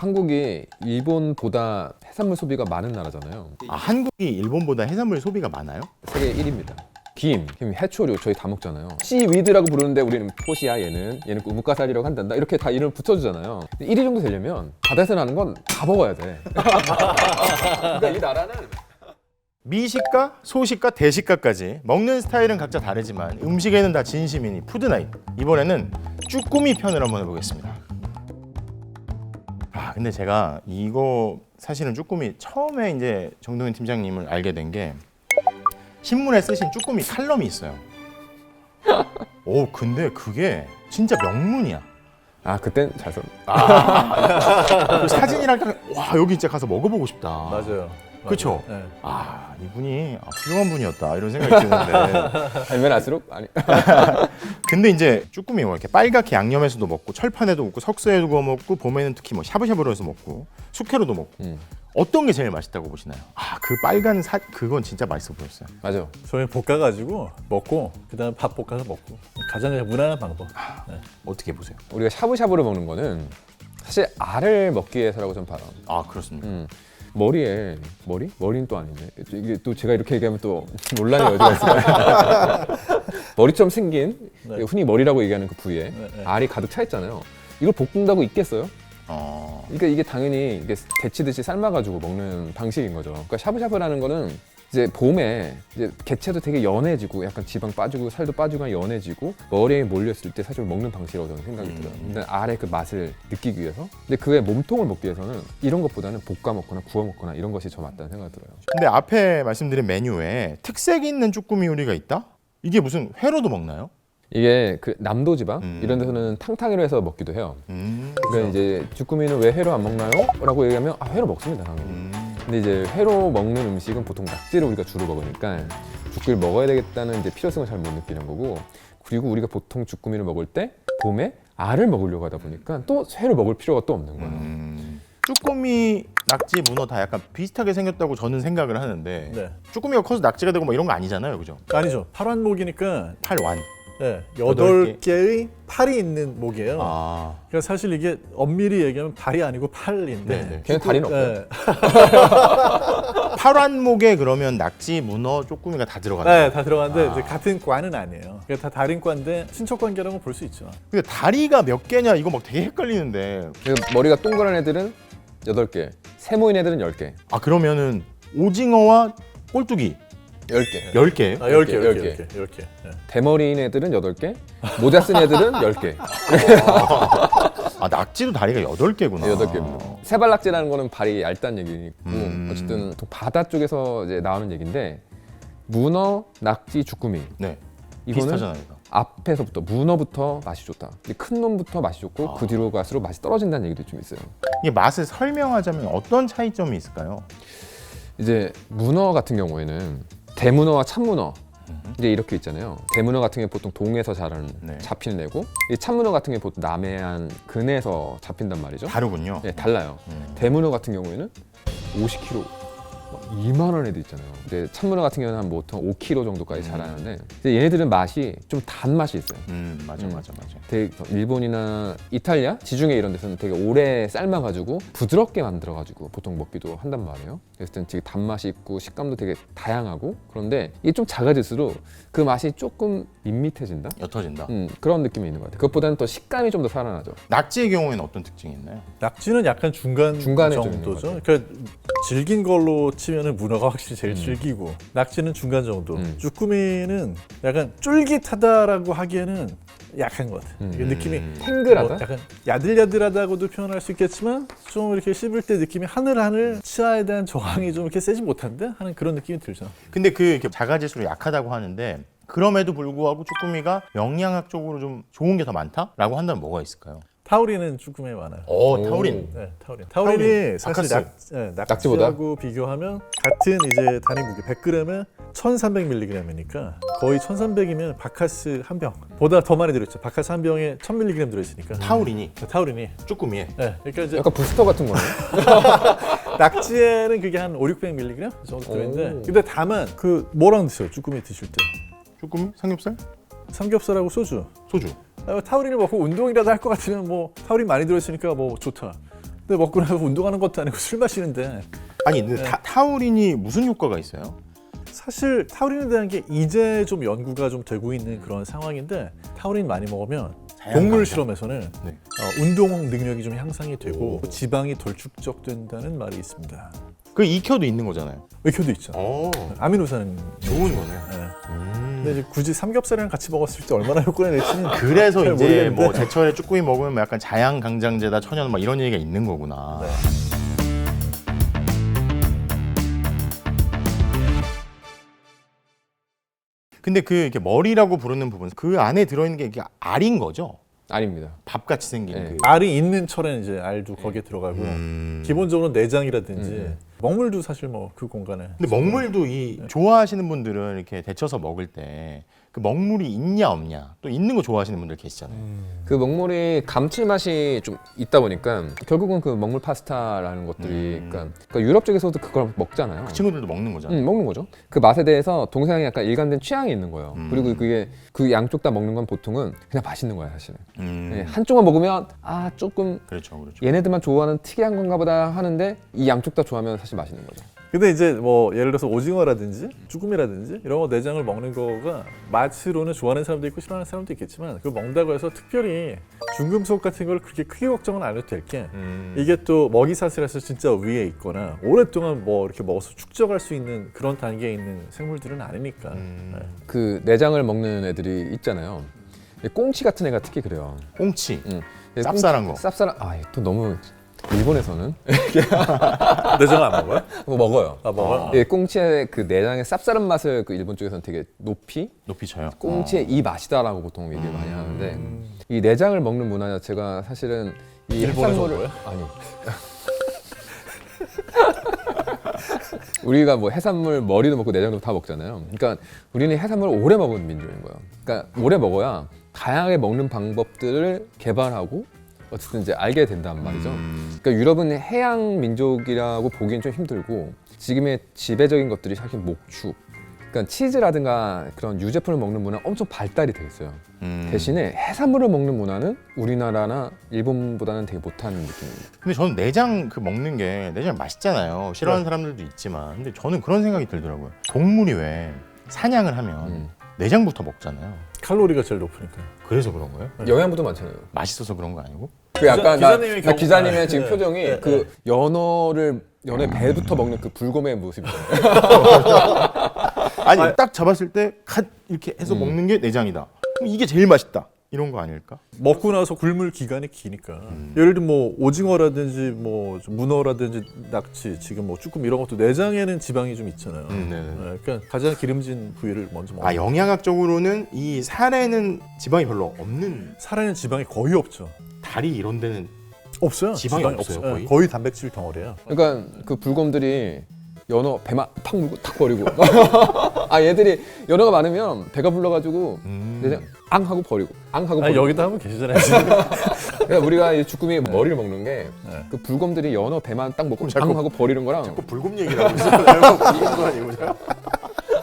한국이 일본보다 해산물 소비가 많은 나라잖아요. 아, 한국이 일본보다 해산물 소비가 많아요? 세계 1위입니다. 김, 해초류 저희 다 먹잖아요. 씨위드라고 부르는데 우리는 포시야 얘는 우뭇가사리라고 한단다. 이렇게 다 이름 붙여주잖아요. 1위 정도 되려면 바다에서 나는 건 다 먹어야 돼. 그러니까 이 나라는 미식가, 소식가, 대식가까지 먹는 스타일은 각자 다르지만 음식에는 다 진심이니 푸드나잇. 이번에는 쭈꾸미 편을 한번 해보겠습니다. 아, 근데 제가 이거 사실은 쭈꾸미 처음에 이제 정동현 팀장님을 알게 된 게 신문에 쓰신 쭈꾸미 칼럼이 있어요. 오, 근데 그게 진짜 명문이야. 아 그땐 잘 써. 그 사진이랑 딱, 와, 여기 진짜 가서 먹어보고 싶다. 맞아요. 그쵸? 네. 아, 이분이 훌륭한 분이었다 이런 생각이 드는데 알면 알수록 아니. 근데 이제 쭈꾸미 뭐 이렇게 빨갛게 양념해서도 먹고 철판에도 먹고 석쇠에도 구워 먹고 봄에는 특히 뭐 샤브샤브로 해서 먹고 숙회로도 먹고 어떤 게 제일 맛있다고 보시나요? 아, 그 빨간 그건 진짜 맛있어 보였어요. 맞아. 저희 볶아가지고 먹고 그다음 밥 볶아서 먹고 가장 무난한 방법. 네. 어떻게 보세요? 우리가 샤브샤브로 먹는 거는 사실 알을 먹기 위해서라고 좀 봐요. 아, 그렇습니까? 머리에 머리는 또 아니네. 이게 또 제가 이렇게 얘기하면 또 논란이 여지가 있어요. 머리처럼 생긴 네. 흔히 머리라고 얘기하는 그 부위에 네. 알이 가득 차 있잖아요. 이걸 볶는다고 있겠어요? 그러니까 이게 당연히 이게 데치듯이 삶아가지고 먹는 방식인 거죠. 그러니까 샤브샤브라는 거는 이제 봄에 이제 개체도 되게 연해지고 약간 지방 빠지고 살도 빠지고 연해지고 머리에 몰렸을 때 사실 먹는 방식이라고 저는 생각이 들어요. 근데 알의 그 맛을 느끼기 위해서. 근데 그의 몸통을 먹기 위해서는 이런 것보다는 볶아 먹거나 구워 먹거나 이런 것이 더 맞다는 생각이 들어요. 근데 앞에 말씀드린 메뉴에 특색 있는 쭈꾸미 요리가 있다? 이게 무슨 회로도 먹나요? 이게 그 남도 지방 이런 데서는 탕탕이로 해서 먹기도 해요. 그러니까 이제 쭈꾸미는 왜 회로 안 먹나요? 라고 얘기하면 아, 회로 먹습니다 당연히. 근데 이제 회로 먹는 음식은 보통 낙지를 우리가 주로 먹으니까 쭈꾸미를 먹어야 되겠다는 이제 필요성을 잘 못 느끼는 거고, 그리고 우리가 보통 쭈꾸미를 먹을 때 봄에 알을 먹으려고 하다 보니까 또 회를 먹을 필요가 또 없는 거예요. 쭈꾸미, 낙지, 문어 다 약간 비슷하게 생겼다고 저는 생각을 하는데 네. 쭈꾸미가 커서 낙지가 되고 뭐 이런 거 아니잖아요, 그죠? 아니죠. 팔완목이니까 팔완. 네, 여덟 8개의 팔이 있는 목이에요. 아, 그러니까 사실 이게 엄밀히 얘기하면 발이 아니고 팔인데 네. 걔는 다리는 없어요. 네. 팔완목에 그러면 낙지, 문어, 쭈꾸미가 다 들어가나요? 네, 다 들어가는데 이제 같은 과는 아니에요. 그러니까 다 다른 과인데 친척 관계라고 볼 수 있죠. 근데 다리가 몇 개냐 이거 막 되게 헷갈리는데. 그래서 머리가 동그란 애들은 8개, 세모인 애들은 10개. 아, 그러면은 오징어와 꼴뚜기 10개. 10개? 아, 10개, 10개. 10개, 10개. 네. 대머리인 애들은 8개, 모자 쓴 애들은 10개. 아, 낙지도 다리가 8개구나. 8개입니다. 세발낙지라는 거는 발이 얇다는 얘기고 어쨌든 보통 바다 쪽에서 이제 나오는 얘기인데, 문어, 낙지, 쭈꾸미 네. 이거는 비슷하잖아요, 이거. 앞에서부터 문어부터 맛이 좋다. 큰 놈부터 맛이 좋고 그 뒤로 갈수록 맛이 떨어진다는 얘기도 좀 있어요. 이게 맛을 설명하자면 어떤 차이점이 있을까요? 이제 문어 같은 경우에는 대문어와 참문어 이제 이렇게 있잖아요. 대문어 같은 게 보통 동에서 자라는 네. 잡히는 애고, 이 참문어 같은 게 보통 남해안 근해에서 잡힌단 말이죠. 다르군요. 네, 달라요. 대문어 같은 경우에는 50kg, 2만 원 애들 있잖아요. 이제 참문어 같은 경우는 한 보통 5kg 정도까지 자라는데, 이제 얘네들은 맛이 좀 단맛이 있어요. 맞아. 되게 일본이나 이탈리아, 지중해 이런 데서는 되게 오래 삶아가지고 부드럽게 만들어가지고 보통 먹기도 한단 말이에요. 그래서 되게 단맛이 있고 식감도 되게 다양하고, 그런데 이게 좀 작아질수록 그 맛이 조금 밋밋해진다? 옅어진다. 그런 느낌이 있는 것 같아요. 그것보다는 또 식감이 좀 더 살아나죠. 낙지의 경우에는 어떤 특징이 있나요? 낙지는 약간 중간에 좀 있는 것 정도죠. 그러니까 질긴 걸로 치면은 문어가 확실히 제일 질기고, 낙지는 중간 정도. 쭈꾸미는 약간 쫄깃하다라고 하기에는 약한 것 같아요. 이게 느낌이 탱글하다? 뭐 약간 야들야들하다고도 표현할 수 있겠지만, 좀 이렇게 씹을 때 느낌이 하늘하늘, 치아에 대한 저항이 좀 이렇게 세지 못한데 하는 그런 느낌이 들죠. 근데 그 이렇게 작아질수록 약하다고 하는데 그럼에도 불구하고 쭈꾸미가 영양학적으로 좀 좋은 게 더 많다라고 한다면 뭐가 있을까요? 타우린은 쭈꾸미에 많아요. 타우린. 네, 타우린이 사실 낙지보다? 낙지하고 비교하면 같은 이제 단위 무게 100g에 1,300mg이니까 거의 1,300이면 바카스 한 병보다 더 많이 들어있죠. 바카스 한 병에 1,000mg 들어있으니까. 타우린이 타우린이. 쭈꾸미에. 네, 그러니까 이제 약간 부스터 같은 거네. 낙지에는 그게 한 500~600mg 정도 들어있는데, 근데 다만 그 뭐랑 드세요? 쭈꾸미 드실 때 쭈꾸미? 삼겹살? 삼겹살하고 소주. 소주. 타우린을 먹고 운동이라도 할 것 같으면 뭐 타우린 많이 들어있으니까 뭐 좋다. 근데 먹고 나서 운동하는 것도 아니고 술 마시는데 아니 근데 타우린이 무슨 효과가 있어요? 사실 타우린에 대한 게 이제 좀 연구가 좀 되고 있는 그런 상황인데 타우린 많이 먹으면 동물 실험에서는 네. 운동 능력이 좀 향상이 되고 지방이 덜 축적된다는 말이 있습니다. 그 익혀도 있는 거잖아요. 외켜도 있죠. 오, 아미노산 좋은 거네. 네. 근데 이제 굳이 삼겹살이랑 같이 먹었을 때 얼마나 효과가 낼지는 그래서 잘 이제 모르겠는데. 뭐 제철에 쭈꾸미 먹으면 뭐 약간 자양 강장제다 천연 막 이런 얘기가 있는 거구나. 네. 근데 그 이렇게 머리라고 부르는 부분 그 안에 들어있는 게 이게 알인 거죠? 아닙니다. 밥같이 생긴 네. 그. 알이 있는 철에는 이제 알도 거기에 들어가고 기본적으로 내장이라든지 먹물도 사실 뭐 그 공간에. 근데 먹물도 이 좋아하시는 분들은 이렇게 데쳐서 먹을 때 그 먹물이 있냐 없냐 또 있는 거 좋아하시는 분들 계시잖아요. 그 먹물이 감칠맛이 좀 있다 보니까 결국은 그 먹물 파스타라는 것들이 그러니까 유럽 쪽에서도 그걸 먹잖아요. 그 친구들도 먹는 거잖아요. 먹는 거죠. 그 맛에 대해서 동서양이 약간 일관된 취향이 있는 거예요. 그리고 그게 그 양쪽 다 먹는 건 보통은 그냥 맛있는 거야 사실은. 네, 한쪽만 먹으면 아 조금 그렇죠, 그렇죠. 얘네들만 좋아하는 특이한 건가 보다 하는데 이 양쪽 다 좋아하면 사실 맛있는 거죠. 근데 이제 뭐 예를 들어서 오징어라든지 쭈꾸미라든지 이런 거 내장을 먹는 거가 맛으로는 좋아하는 사람도 있고 싫어하는 사람도 있겠지만 그걸 먹는다고 해서 특별히 중금속 같은 걸 그렇게 크게 걱정은 안 해도 될 게 이게 또 먹이사슬에서 진짜 위에 있거나 오랫동안 뭐 이렇게 먹어서 축적할 수 있는 그런 단계에 있는 생물들은 아니니까. 네. 그 내장을 먹는 애들이 있잖아요. 꽁치 같은 애가 특히 그래요. 꽁치, 응. 쌉쌀한 거. 쌉쌀한 또 너무 일본에서는 내장 안 먹어요? 뭐 먹어요. 아 먹어요? 예, 꽁치의 그 내장의 쌉쌀한 맛을 그 일본 쪽에서는 되게 높이 높이 쳐요. 꽁치의 이 맛이다라고 보통 얘기를 많이 하는데 이 내장을 먹는 문화 자체가 사실은 이 일본에서 해산물을 먹어요? 아니 우리가 뭐 해산물 머리도 먹고 내장도 다 먹잖아요. 그러니까 우리는 해산물을 오래 먹은 민족인 거예요. 그러니까 오래 먹어야 다양하게 먹는 방법들을 개발하고 어쨌든 이제 알게 된단 말이죠. 그러니까 유럽은 해양 민족이라고 보기엔 좀 힘들고 지금의 지배적인 것들이 사실 목축, 그러니까 치즈라든가 그런 유제품을 먹는 문화는 엄청 발달이 돼 있어요. 대신에 해산물을 먹는 문화는 우리나라나 일본보다는 되게 못하는 느낌입니다. 근데 저는 내장 그 먹는 게 내장 맛있잖아요. 싫어하는 사람들도 있지만 근데 저는 그런 생각이 들더라고요. 동물이 왜 사냥을 하면 내장부터 먹잖아요. 칼로리가 제일 높으니까. 그래서 그런 거예요? 영양분도 많잖아요. 맛있어서 그런 거 아니고? 그 약간 기자님의 나 기자님의 경우- 지금 네. 표정이 네, 그 연어의 배부터 먹는 그 불곰의 모습이잖아요. 아니 딱 잡았을 때 갓 이렇게 해서 먹는 게 내장이다. 그럼 이게 제일 맛있다. 이런 거 아닐까? 먹고 나서 굶을 기간이 기니까. 예를 들면 뭐 오징어라든지 뭐 문어라든지 낙지, 지금 뭐 쭈꾸미 이런 것도 내장에는 지방이 좀 있잖아요. 네네. 네, 그러니까 가장 기름진 부위를 먼저 먹는. 아 영양학적으로는 이 살에는 지방이 별로 없는 살에는 지방이 거의 없죠. 다리 이런 데는 없어요. 지방이 없어요, 네, 거의? 거의 단백질 덩어리예요. 그러니까 그 불곰들이 연어 배만 팍 물고 탁 버리고 얘들이 연어가 많으면 배가 불러가지고 내장 앙 하고 버리고 앙 하고 아니, 버리고. 여기다 하면 계시잖아요. 지금. 그러니까 우리가 이 주꾸미 머리를 먹는 게 그 불곰들이 연어 배만 딱 먹고 앙 하고 버리는 거랑 불곰 얘기를 하고 있어요. 이런 거 아니고.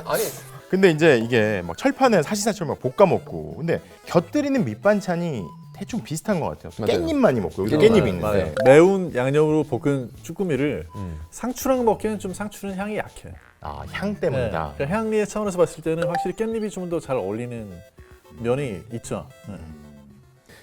아니 근데 이제 이게 막 철판에 사시사철 막 볶아 먹고 근데 곁들이는 밑반찬이 대충 비슷한 것 같아요. 맞아요. 깻잎 많이 먹고 여기 맞아요. 깻잎이 있는데 맞아요. 매운 양념으로 볶은 쭈꾸미를 상추랑 먹기에는 좀 상추는 향이 약해. 아, 향 때문이다. 그러니까 향리의 차원에서 봤을 때는 확실히 깻잎이 좀 더 잘 어울리는 면이 있죠. 네.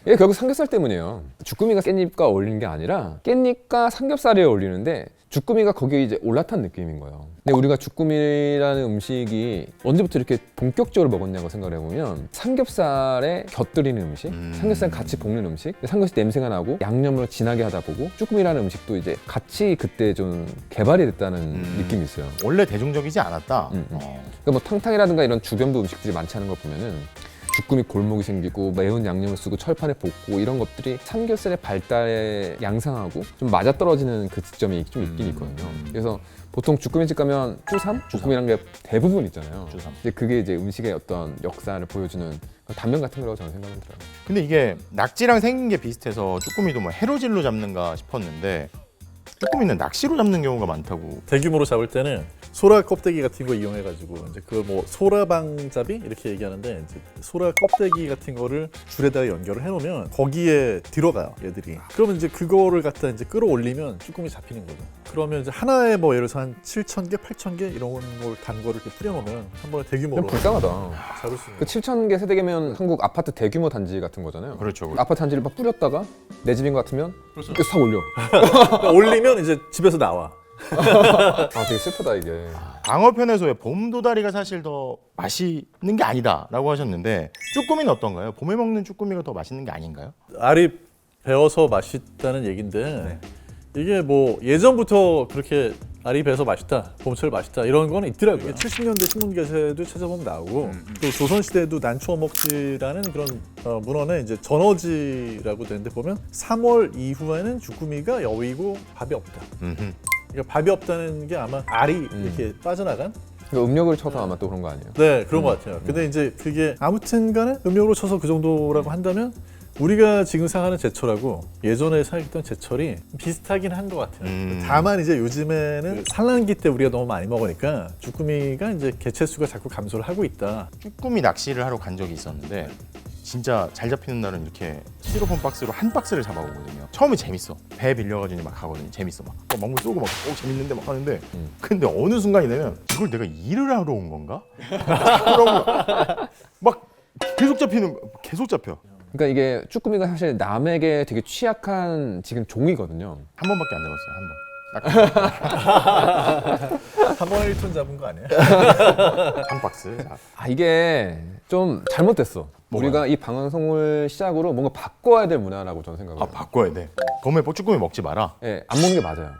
이게 결국 삼겹살 때문이에요. 주꾸미가 깻잎과 어울리는 게 아니라 깻잎과 삼겹살에 어울리는데 주꾸미가 거기에 이제 올라탄 느낌인 거예요. 근데 우리가 주꾸미라는 음식이 언제부터 이렇게 본격적으로 먹었냐고 생각을 해보면 삼겹살에 곁들이는 음식, 삼겹살 같이 볶는 음식, 삼겹살 냄새가 나고 양념으로 진하게 하다 보고 주꾸미라는 음식도 이제 같이 그때 좀 개발이 됐다는 느낌이 있어요. 원래 대중적이지 않았다. 그러니까 뭐 탕탕이라든가 이런 주변부 음식들이 많지 않은 걸 보면은 주꾸미 골목이 생기고 매운 양념을 쓰고 철판에 볶고 이런 것들이 삼겹살의 발달에 양상하고 좀 맞아떨어지는 그 지점이 좀 있긴 있거든요. 그래서 보통 주꾸미집 가면 쭈삼? 주꾸미라는 게 대부분 있잖아요. 쭈삼. 근데 그게 이제 음식의 어떤 역사를 보여주는 단면 같은 거라고 저는 생각이 들어요. 근데 이게 낙지랑 생긴 게 비슷해서 쭈꾸미도 뭐 해로질로 잡는가 싶었는데 쭈꾸미는 낚시로 잡는 경우가 많다고. 대규모로 잡을 때는 소라 껍데기 같은 거 이용해가지고 이제 그걸 뭐 소라방잡이 이렇게 얘기하는데 이제 소라 껍데기 같은 거를 줄에다가 연결을 해놓으면 거기에 들어가요 얘들이. 그러면 이제 그거를 갖다 이제 끌어올리면 쭈꾸미 잡히는 거죠. 그러면 이제 하나에 뭐 예를 들어서 한 7,000개, 8,000개 이런 걸 단 거를 이렇게 뿌려놓으면 한 번에 대규모로 그냥 불쌍하다. 잡을 수 있는. 그 7,000개 세대계면 한국 아파트 대규모 단지 같은 거잖아요. 그렇죠. 아파트 단지를 막 뿌렸다가 내 집인 것 같으면 이렇게 싹 올려. 그러니까 올리면 이제 집에서 나와. 아 되게 슬프다 이게. 방어편에서 왜 봄도다리가 사실 더 맛있는 게 아니다라고 하셨는데 쭈꾸미는 어떤가요? 봄에 먹는 쭈꾸미가 더 맛있는 게 아닌가요? 알이 배어서 맛있다는 얘긴데 이게 뭐 예전부터 그렇게 알이 배서 맛있다, 봄철 맛있다 이런 거는 있더라고요. 70년대 신문기사에도 찾아보면 나오고 또 조선시대에도 난추어 먹지라는 그런 문헌에 이제 전어지라고 되는데 보면 3월 이후에는 쭈꾸미가 여위고 밥이 없다. 그러니까 밥이 없다는 게 아마 알이 이렇게 빠져나간 그러니까 음력을 쳐서 아마 또 그런 거 아니에요? 네 그런 것 같아요. 근데 이제 그게 아무튼 간에 음력으로 쳐서 그 정도라고 한다면 우리가 지금 생각하는 제철하고 예전에 생각했던 제철이 비슷하긴 한 것 같아요. 다만 이제 요즘에는 그 산란기 때 우리가 너무 많이 먹으니까 쭈꾸미가 이제 개체수가 자꾸 감소를 하고 있다. 쭈꾸미 낚시를 하러 간 적이 있었는데 진짜 잘 잡히는 날은 이렇게 스티로폼 박스로 한 박스를 잡아오거든요. 처음에 재밌어. 배 빌려가지고 막 가거든요. 재밌어. 막 먹물 쏘고 막 재밌는데 막 하는데 근데 어느 순간이 되면 이걸 내가 일을 하러 온 건가? 그러고 막 계속 잡혀. 그러니까 이게 쭈꾸미가 사실 남에게 되게 취약한 지금 종이거든요. 한 번밖에 안 잡았어요. 한 번에 1톤 잡은 거 아니에요? 한 박스. 아 이게 좀 잘못됐어. 뭐가요? 우리가 이 방송을 시작으로 뭔가 바꿔야 될 문화라고 저는 생각해요. 바꿔야 돼. 봄에 쭈꾸미 먹지 마라. 예, 안 먹는 게 맞아요.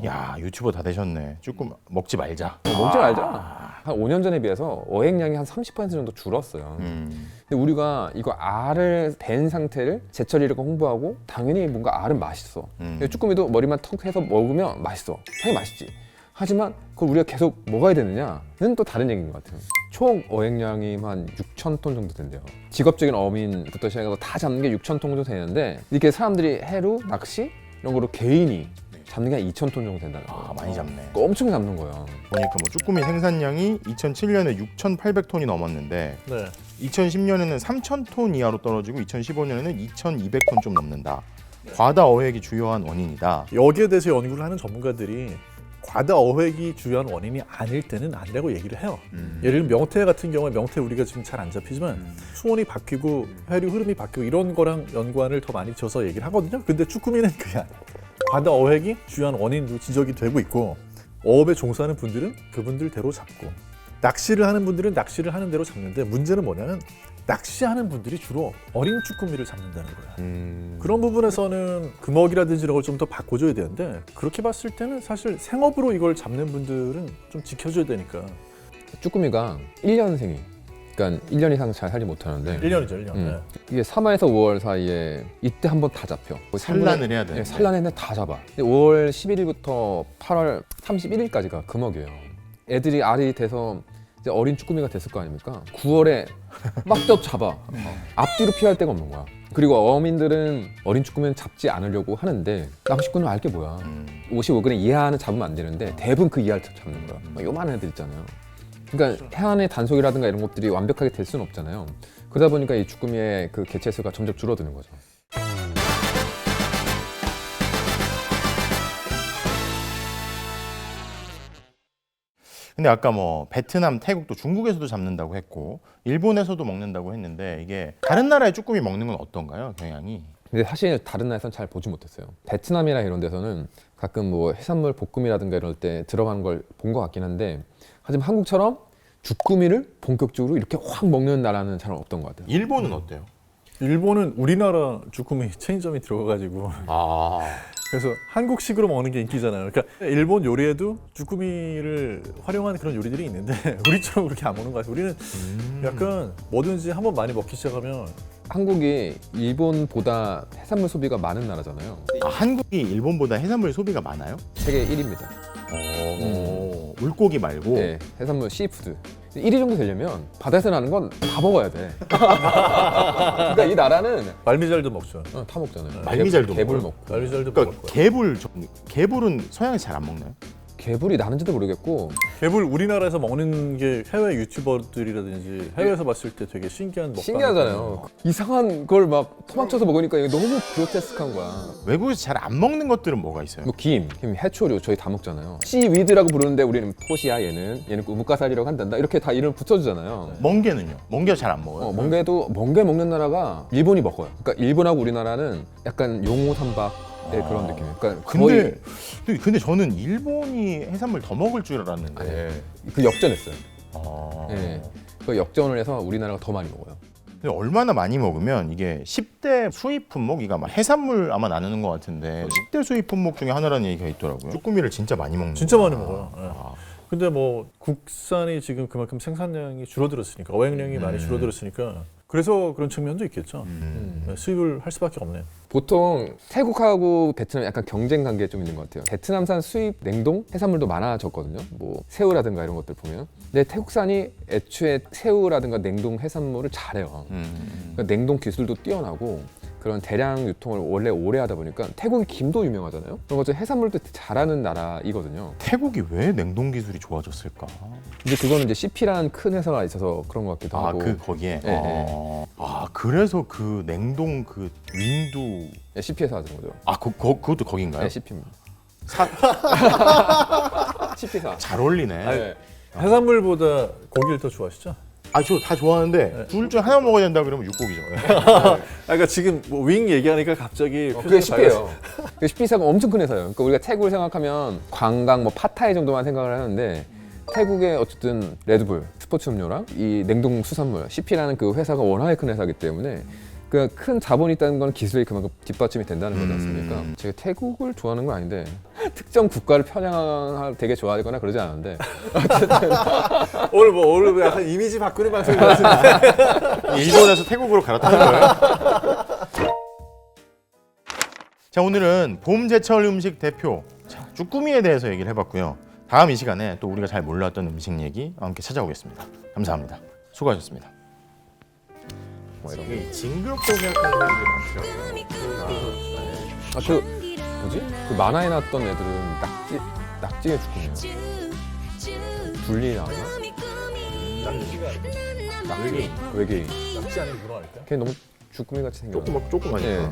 야 유튜버 다 되셨네. 쭈꾸미 먹지 말자. 먹지 말자. 한 5년 전에 비해서 어획량이 한 30% 정도 줄었어요. 근데 우리가 이거 알을 벤 상태를 제철이라고 홍보하고 당연히 뭔가 알은 맛있어. 근데 쭈꾸미도 머리만 턱 해서 먹으면 맛있어. 당연히 맛있지. 하지만 그걸 우리가 계속 먹어야 되느냐는 또 다른 얘기인 것 같아요. 총 어획량이 한 6,000톤 정도 된대요. 직업적인 어민부터 시작해서 다 잡는 게 6,000톤 정도 되는데 이렇게 사람들이 해루, 낚시 이런 거로 개인이 잡는 게 한 2,000톤 정도 된다는 거예요. 많이 잡네. 그거 엄청 잡는 거예요. 보니까 뭐 쭈꾸미 생산량이 2007년에 6,800톤이 넘었는데 네. 2010년에는 3,000톤 이하로 떨어지고 2015년에는 2,200톤 좀 넘는다. 과다 어획이 주요한 원인이다. 여기에 대해서 연구를 하는 전문가들이 과다 어획이 주요한 원인이 아닐 때는 아니라고 얘기를 해요. 예를 들면 명태 같은 경우에 명태 우리가 지금 잘 안 잡히지만 수온이 바뀌고 해류 흐름이 바뀌고 이런 거랑 연관을 더 많이 져서 얘기를 하거든요. 근데 쭈꾸미는 그게 아니에요. 과다 어획이 주요한 원인으로 지적이 되고 있고 어업에 종사하는 분들은 그분들대로 잡고 낚시를 하는 분들은 낚시를 하는 대로 잡는데 문제는 뭐냐면 낚시하는 분들이 주로 어린 쭈꾸미를 잡는다는 거예요. 그런 부분에서는 금어기라든지 이런 걸 좀 더 바꿔줘야 되는데 그렇게 봤을 때는 사실 생업으로 이걸 잡는 분들은 좀 지켜줘야 되니까. 쭈꾸미가 1년생이 그러니까 1년 이상 잘 살지 못하는데 1년이죠 1년. 네. 이게 3월에서 5월 사이에 이때 한번 다 잡혀. 산란을 해야 되는데. 네, 산란했는데 다 잡아. 5월 11일부터 8월 31일까지가 금어기예요. 애들이 알이 돼서 이제 어린 쭈꾸미가 됐을 거 아닙니까? 9월에 막 잡아. 앞뒤로 피할 데가 없는 거야. 그리고 어민들은 어린 쭈꾸미는 잡지 않으려고 하는데 낚시꾼은 알 게 뭐야. 55g 이하는 잡으면 안 되는데 대부분 그 이하를 잡는 거야. 막 요만한 애들 있잖아요. 그러니까 해안의 단속이라든가 이런 것들이 완벽하게 될 수는 없잖아요. 그러다 보니까 이 쭈꾸미의 그 개체수가 점점 줄어드는 거죠. 근데 아까 뭐 베트남, 태국 또 중국에서도 잡는다고 했고 일본에서도 먹는다고 했는데 이게 다른 나라의 쭈꾸미 먹는 건 어떤가요? 경향이? 근데 사실 다른 나라에서는 잘 보지 못했어요. 베트남이나 이런 데서는 가끔 뭐 해산물 볶음이라든가 이럴 때 들어가는 걸 본 것 같긴 한데 하지만 한국처럼 쭈꾸미를 본격적으로 이렇게 확 먹는 나라는 잘 없던 것 같아요. 일본은 어때요? 일본은 우리나라 쭈꾸미 체인점이 들어가가지고 그래서 한국식으로 먹는 게 인기잖아요. 그러니까 일본 요리에도 쭈꾸미를 활용하는 그런 요리들이 있는데 우리처럼 그렇게 안 먹는 것 같아요. 우리는 약간 뭐든지 한번 많이 먹기 시작하면 한국이 일본보다 해산물 소비가 많은 나라잖아요. 한국이 일본보다 해산물 소비가 많아요? 세계 1위입니다. 물고기 말고 네, 해산물 시푸드. 1위 정도 되려면 바다에서 나는 건 다 먹어야 돼. 그러니까 이 나라는 말미잘도 먹죠. 다 먹잖아요. 말미잘도 개불 먹어요? 먹고. 말미잘도 그러니까 먹을 거예요. 개불은 서양에서 잘 안 먹나요? 개불이 나는지도 모르겠고 개불 우리나라에서 먹는 게 해외 유튜버들이라든지 해외에서 봤을 때 되게 신기한 먹방. 신기하잖아요. 이상한 걸 막 토막쳐서 먹으니까 이게 너무 그로테스크한 거야. 외국에서 잘 안 먹는 것들은 뭐가 있어요? 뭐 김, 해초류 저희 다 먹잖아요. 씨위드라고 부르는데 우리는 포시야 얘는 우뭇가사리라고 한단다 이렇게 다 이름 붙여주잖아요. 멍게는요? 멍게 잘 안 먹어요? 멍게 먹는 나라가 일본이 먹어요. 그러니까 일본하고 우리나라는 약간 용호 삼박의 그런 느낌이에요. 그러니까 거의 근데 저는 일본이 해산물 더 먹을 줄 알았는데. 그 역전했어요. 아. 네. 그 역전을 해서 우리나라가 더 많이 먹어요. 근데 얼마나 많이 먹으면 이게 10대 수입 품목이가 아마 해산물 아마 나누는 것 같은데 10대 수입 품목 중에 하나라는 얘기가 있더라고요. 쭈꾸미를 진짜 많이 먹는. 진짜 거야. 많이 먹어요. 예. 근데 뭐 국산이 지금 그만큼 생산량이 줄어들었으니까 어획량이 많이 줄어들었으니까 그래서 그런 측면도 있겠죠. 수입을 할 수밖에 없네요. 보통 태국하고 베트남 약간 경쟁 관계 좀 있는 것 같아요. 베트남산 수입 냉동 해산물도 많아졌거든요. 뭐 새우라든가 이런 것들 보면. 근데 태국산이 애초에 새우라든가 냉동 해산물을 잘해요. 그러니까 냉동 기술도 뛰어나고 그런 대량 유통을 원래 오래 하다 보니까 태국이 김도 유명하잖아요. 그런 것처럼 해산물도 잘하는 나라이거든요. 태국이 왜 냉동 기술이 좋아졌을까? 근데 그거는 이제 CP라는 큰 회사가 있어서 그런 것 같기도 하고. 거기에. 네, 그래서 그 냉동 그 윙도. 네, CP 회사 하는 거죠. 그것도 거긴가요? 네, CP입니다. CP사. 잘 어울리네. 네. 해산물보다 고기를 더 좋아하시죠? 저 다 좋아하는데 둘 중 하나 먹어야 된다 그러면 육고기죠. 그러니까 지금 뭐 윙 얘기하니까 갑자기 그게 CP예요. 그 CP사가 엄청 큰 회사예요. 그러니까 우리가 태국을 생각하면 관광, 뭐 파타이 정도만 생각을 하는데 태국의 어쨌든 레드불, 스포츠 음료랑 이 냉동 수산물, CP라는 그 회사가 워낙에 큰 회사이기 때문에 그 큰 자본이 있다는 건 기술이 그만큼 뒷받침이 된다는 거지 않습니까? 제가 태국을 좋아하는 건 아닌데 특정 국가를 편향을 되게 좋아하거나 그러지 않은데 오늘 뭐 약간 이미지 바꾸는 방송인 것 같은데. 일본에서 태국으로 갈아타는 거예요? 자, 오늘은 봄 제철 음식 대표 쭈꾸미에 대해서 얘기를 해봤고요. 다음 이 시간에 또 우리가 잘 몰랐던 음식 얘기 함께 찾아오겠습니다. 감사합니다. 수고하셨습니다. 뭐 이런 거. 이 징그럽다고 생각하는 사람들이 많더라고요. 뭐지? 그 만화에 나왔던 애들은 낙지의 쭈꾸미예요. 둘리 나왔나? 낙지가 외계인. 낙지 아닌 문어 아닐까? 걔 너무 쭈꾸미 같이 생겼어. 조그마니까. 예.